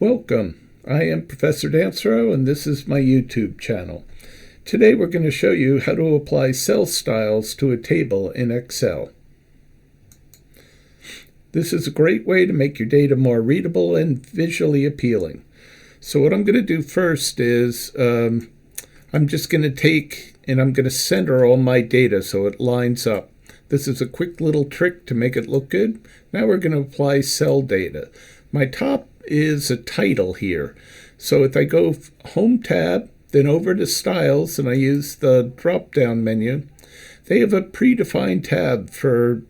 Welcome. I am Professor Dansereau, and this is my YouTube channel. Today we're going to show you how to apply cell styles to a table in Excel. This is a great way to make your data more readable and visually appealing. So what I'm going to do first is I'm just going to take and I'm going to center all my data so it lines up. This is a quick little trick to make it look good. Now we're going to apply cell data. My top is a title here. So if I go Home tab, then over to Styles, and I use the drop-down menu, they have a predefined tab for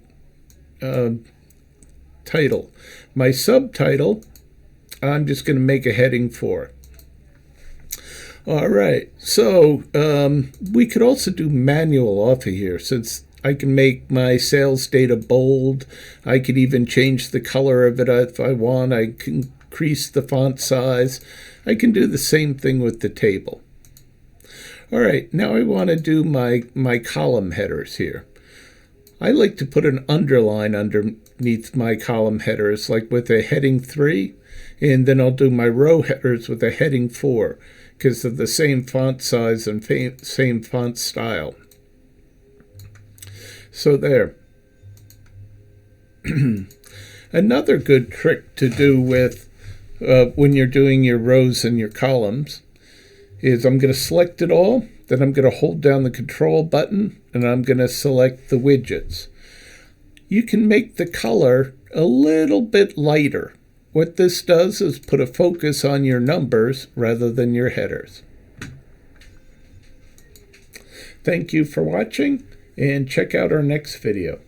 title. My subtitle, I'm just going to make a heading for. All right, so we could also do manual off of here, since I can make my sales data bold. I could even change the color of it if I want. I can increase the font size. I can do the same thing with the table. All right, now I want to do my column headers here. I like to put an underline underneath my column headers, like with a heading 3, and then I'll do my row headers with a heading 4, because of the same font size and same font style. So there. Another good trick to do with when you're doing your rows and your columns is I'm going to select it all, then I'm going to hold down the control button, and I'm going to select the widgets. You can make the color a little bit lighter. What this does is put a focus on your numbers rather than your headers. Thank you for watching, and check out our next video.